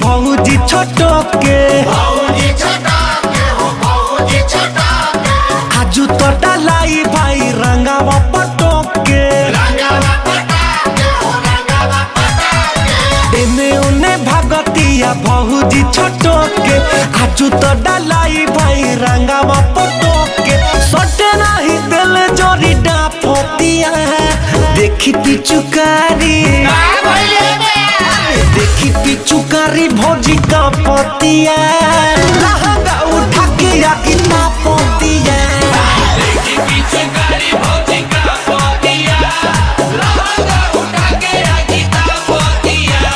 भौजी छोटो के आजू तो डालाई भाई रंगावा पटो के एने उने भगतिया भौजी छोटो के आजू तो डालाई भाई रंगावा पटो के सोटे नहीं दिल जोरी डाफतिया देखी पिचुकारी देखी पिचुकारी भौजी का पतिया लहंगा उठा के आगी ना पतिया देखी पिचुकारी भौजी का पतिया लहंगा उठा के आगी ना पतिया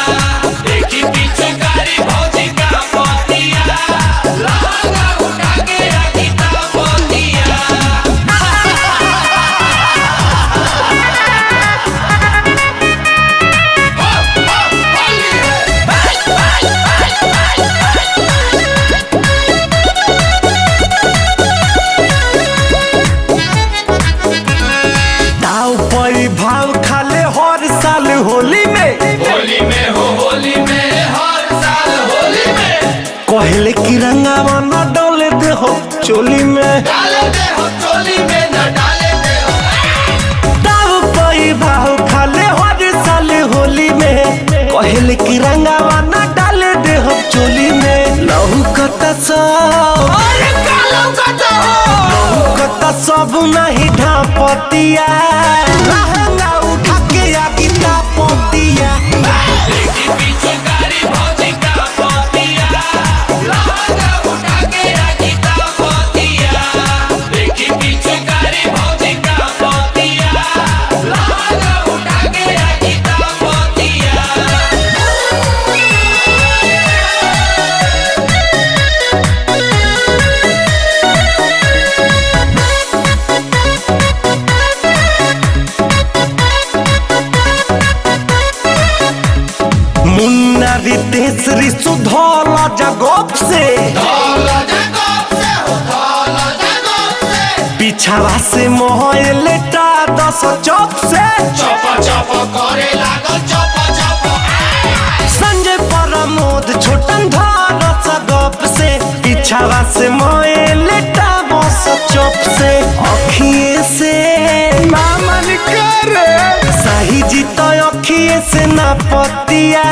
देखी पिचुकारी भौजी का पतिया लहंगा उठा के आगी ना पतिया भाव खाले हर साल होली में हर साल होली में कहले कि रंगावा न डाले दे हो चोली में डाले दे हो चोली में न डाले दे हो दाव पई भाव खाले हर साल होली में कहले कि रंगावा न डाले दे हो चोली में लहू कता सब अरे कालो कता हो लहू कता सब नहीं ढापतिया लहंगा उठा के आगी ना पतिया देखी पिचुकारी भौजी का पतिया लहंगा उठा के आगी ना पतिया देखी पिचुकारी भौजी का पतिया लहंगा उठा के आगी ना पतिया मुन्ना रितेश्वरी सुधौला जगोप से पिछावा से मोहलेटा 10 चौक से संजय प्रमोद छोटन धार सगोप से पिछावा से मोहलेटा 10 चौक से अखिए से मामन करे सही जीतो अखिए से ना पतिया